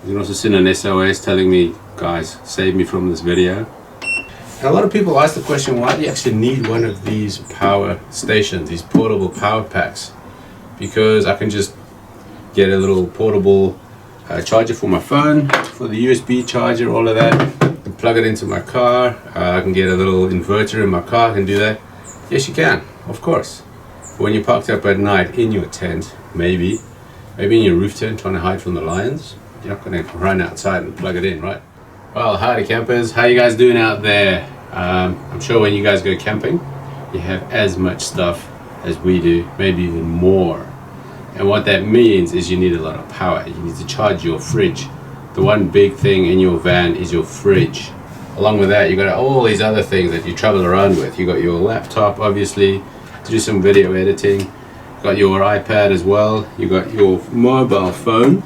You can also send an SOS telling me, guys, save me from this video. And a lot of people ask the question, why do you actually need one of these power stations, these portable power packs? Because I can just get a little portable charger for my phone, for the USB charger, all of that, and plug it into my car. I can get a little inverter in my car, I can do that. Yes, you can, of course. When you're parked up at night in your tent, maybe in your roof tent trying to hide from the lions, you're not going to run outside and plug it in, right? Well, howdy campers, how you guys doing out there? I'm sure when you guys go camping, you have as much stuff as we do, maybe even more. And what that means is you need a lot of power. You need to charge your fridge. The one big thing in your van is your fridge. Along with that, you got all these other things that you travel around with. You got your laptop, obviously, to do some video editing. You got your iPad as well. You got your mobile phone.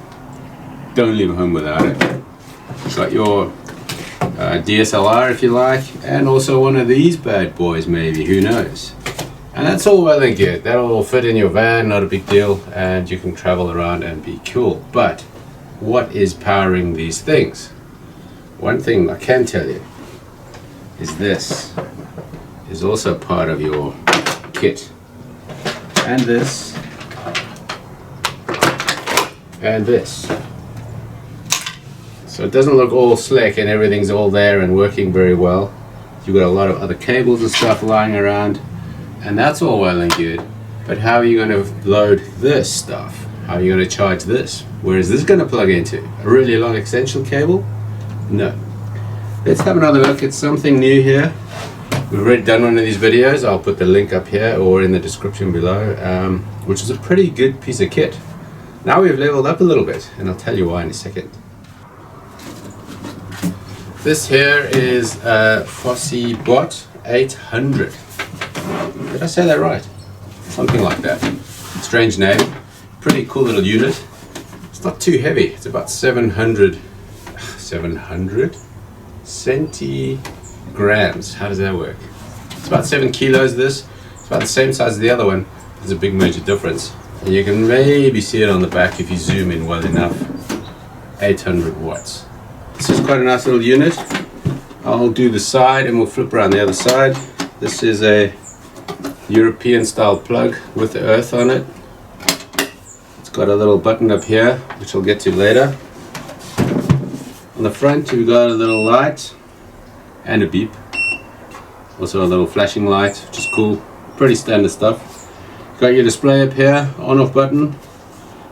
Don't leave home without it. You got your DSLR if you like, and also one of these bad boys maybe, who knows. And that's all well and good. That'll all fit in your van, not a big deal, and you can travel around and be cool. But what is powering these things? One thing I can tell you is this is also part of your kit. And this. And this. So it doesn't look all slick and everything's all there and working very well. You've got a lot of other cables and stuff lying around. And that's all well and good, but how are you going to load this stuff? How are you going to charge this? Where is this going to plug into? A really long extension cable? No. Let's have another look at something new here. We've already done one of these videos. I'll put the link up here or in the description below, which is a pretty good piece of kit. Now we've leveled up a little bit, and I'll tell you why in a second. This here is a Fossibot 800. Did I say that right? Something like that. Strange name. Pretty cool little unit. It's not too heavy. It's about 700 centigrams. How does that work? It's about 7 kilos this. It's about the same size as the other one. There's a big major difference. And you can maybe see it on the back if you zoom in well enough. 800 watts. This is quite a nice little unit. I'll do the side and we'll flip around the other side. This is a European style plug with the earth on it. It's got a little button up here which I'll get to later. On the front you've got a little light and a beep. Also a little flashing light, which is cool. Pretty standard stuff. You've got your display up here, on off button.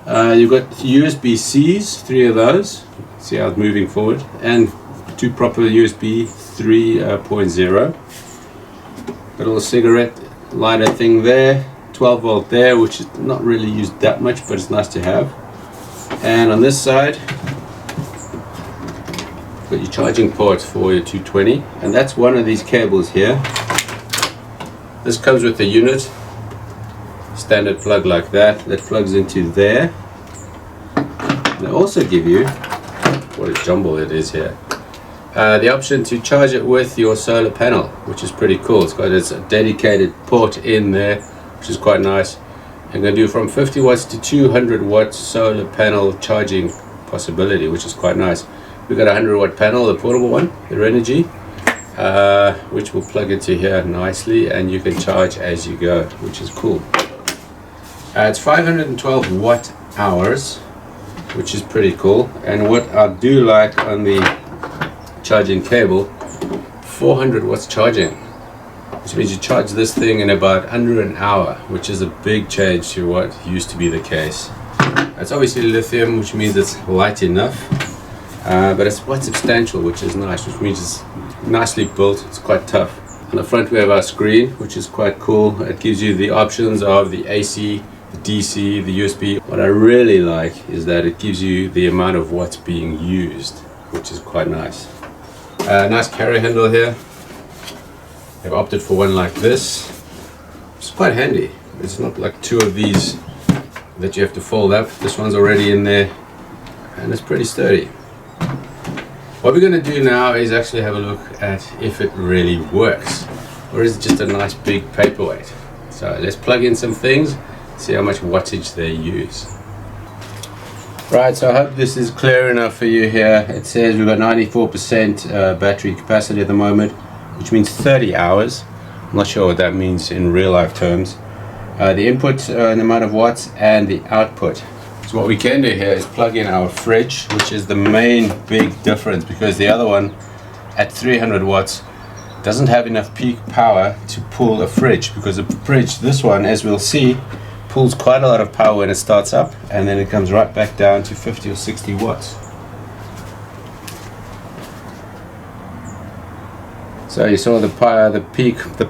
You've got USB-Cs, 3 of those. See how it's moving forward, and 2 proper USB 3.0. Got a little cigarette lighter thing there, 12 volt there, which is not really used that much, but it's nice to have. And on this side, got your charging ports for your 220, and that's one of these cables here. This comes with the unit, standard plug like that plugs into there. They also give you, what a jumble it is here, the option to charge it with your solar panel, which is pretty cool. It's got its dedicated port in there, which is quite nice. I'm going to do from 50 watts to 200 watts solar panel charging possibility, which is quite nice. We've got a 100 watt panel, the portable one, the Energy, which will plug into here nicely, and you can charge as you go, which is cool. It's 512 watt hours, which is pretty cool. And what I do like on the charging cable, 400 watts charging, which means you charge this thing in about under an hour, which is a big change to what used to be the case. It's obviously lithium, which means it's light enough, but it's quite substantial, which is nice, which means it's nicely built. It's quite tough. On the front we have our screen, which is quite cool. It gives you the options of the AC, the DC, the USB. What I really like is that it gives you the amount of watts being used, which is quite nice. Nice carry handle here. I've opted for one like this. It's quite handy. It's not like 2 of these that you have to fold up. This one's already in there and it's pretty sturdy. What we're going to do now is actually have a look at if it really works, or is it just a nice big paperweight. So let's plug in some things, see how much wattage they use. Right, so I hope this is clear enough for you here. It says we've got 94% battery capacity at the moment, which means 30 hours. I'm not sure what that means in real life terms. The input an amount of watts and the output. So what we can do here is plug in our fridge, which is the main big difference, because the other one at 300 watts doesn't have enough peak power to pull a fridge, because the fridge, this one, as we'll see, pulls quite a lot of power when it starts up, and then it comes right back down to 50 or 60 watts. So you saw the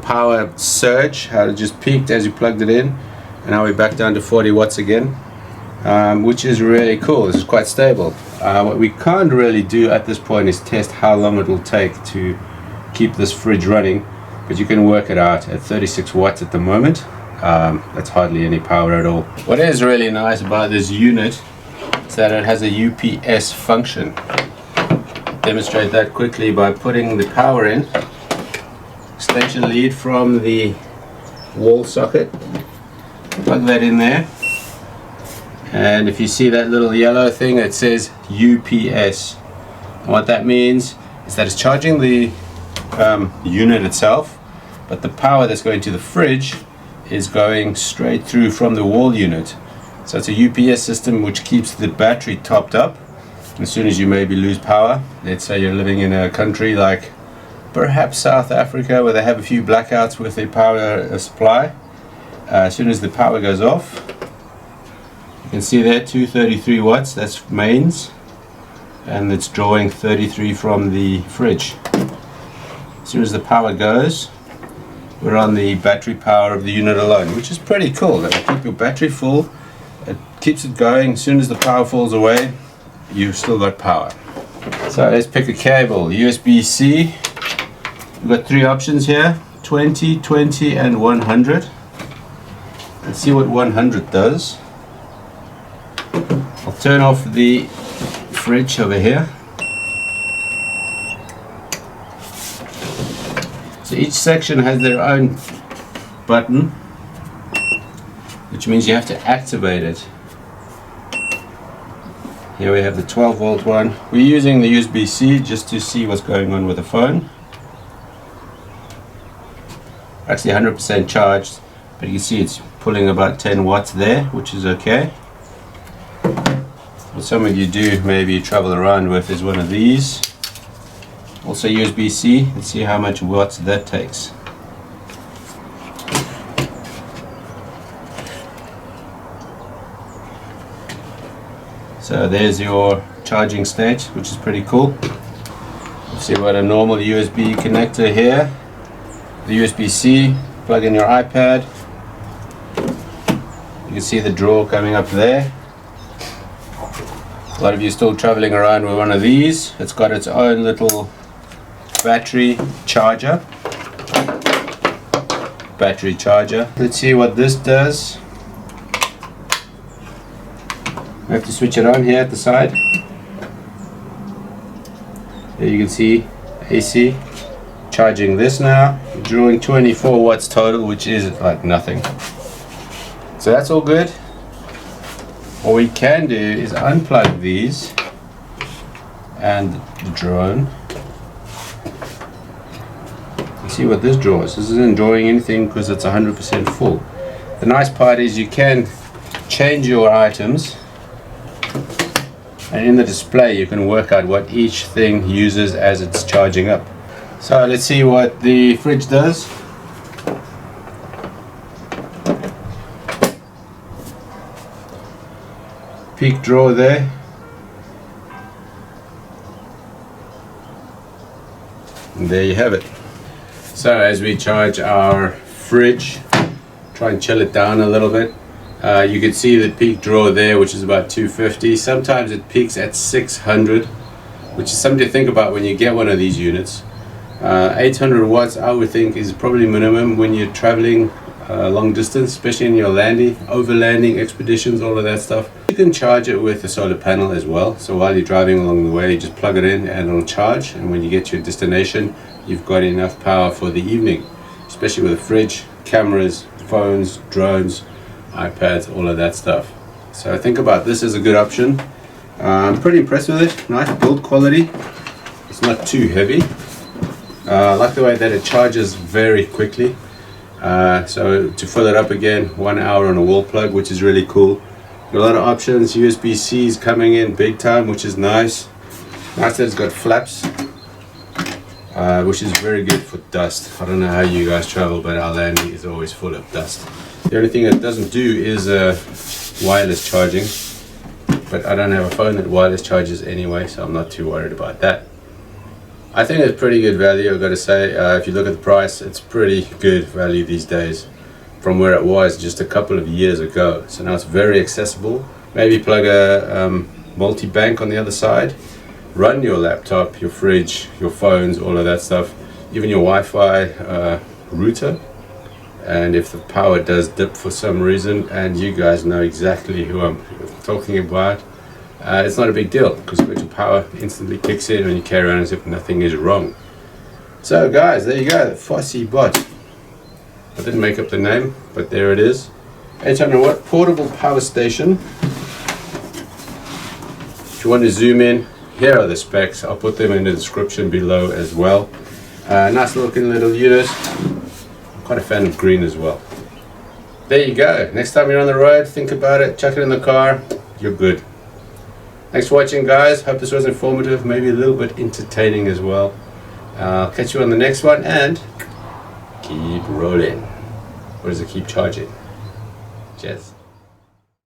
power surge, how it just peaked as you plugged it in, and now we're back down to 40 watts again, which is really cool. This is quite stable. What we can't really do at this point is test how long it will take to keep this fridge running, but you can work it out at 36 watts at the moment. That's hardly any power at all. What is really nice about this unit is that it has a UPS function. Demonstrate that quickly by putting the power in. Extension lead from the wall socket. Plug that in there. And if you see that little yellow thing, it says UPS. And what that means is that it's charging the unit itself, but the power that's going to the fridge is going straight through from the wall unit. So it's a UPS system which keeps the battery topped up. As soon as you maybe lose power, let's say you're living in a country like perhaps South Africa, where they have a few blackouts with their power supply, as soon as the power goes off, you can see there 233 watts, that's mains, and it's drawing 33 from the fridge. As soon as the power goes, we're on the battery power of the unit alone, which is pretty cool. That'll keep your battery full, it keeps it going. As soon as the power falls away, you've still got power. So let's pick a cable. USB-C. We've got three options here, 20, 20 and 100. Let's see what 100 does. I'll turn off the fridge over here. So each section has their own button, which means you have to activate it. Here we have the 12 volt one. We're using the USB-C just to see what's going on with the phone. Actually 100% charged, but you can see it's pulling about 10 watts there, which is okay. What some of you do, maybe you travel around with, is one of these. Also USB-C. Let's see how much watts that takes. So there's your charging state, which is pretty cool. Let's see what a normal USB connector here. The USB-C, plug in your iPad. You can see the draw coming up there. A lot of you still traveling around with one of these. It's got its own little battery charger. Let's see what this does. I have to switch it on here at the side. There you can see AC. Charging this now, drawing 24 watts total, which is like nothing. So that's all good. What we can do is unplug these and the drone. See what this draws. This isn't drawing anything because it's 100% full. The nice part is you can change your items, and in the display you can work out what each thing uses as it's charging up. So let's see what the fridge does. Peak draw there. And there you have it. So as we charge our fridge, try and chill it down a little bit, you can see the peak draw there, which is about 250. Sometimes it peaks at 600, which is something to think about when you get one of these units. 800 watts I would think is probably minimum when you're traveling long distance, especially in your overlanding expeditions, all of that stuff. You can charge it with a solar panel as well, so while you're driving along the way, you just plug it in and it'll charge, and when you get to your destination you've got enough power for the evening, especially with a fridge, cameras, phones, drones, iPads, all of that stuff. So think about this as a good option. I'm pretty impressed with it. Nice build quality. It's not too heavy. I like the way that it charges very quickly. So to fill it up again, 1 hour on a wall plug, which is really cool. Got a lot of options. USB-C's coming in big time, which is nice. Nice that it's got flaps, which is very good for dust. I don't know how you guys travel, but our landing is always full of dust. The only thing it doesn't do is wireless charging, but I don't have a phone that wireless charges anyway, so I'm not too worried about that. I think it's pretty good value, I've got to say. If you look at the price, it's pretty good value these days from where it was just a couple of years ago. So now it's very accessible. Maybe plug a multi-bank on the other side, run your laptop, your fridge, your phones, all of that stuff, even your Wi-Fi router. And if the power does dip for some reason, and you guys know exactly who I'm talking about, it's not a big deal, because your power instantly kicks in and you carry around as if nothing is wrong. So guys, there you go, the Fossibot. I didn't make up the name, but there it is. 800 watt portable power station. If you want to zoom in, here are the specs. I'll put them in the description below as well. Nice looking little unit. I'm quite a fan of green as well. There you go. Next time you're on the road, think about it, chuck it in the car, you're good. Thanks for watching, guys. Hope this was informative, maybe a little bit entertaining as well. I'll catch you on the next one, and keep rolling. Or does it keep charging? Cheers.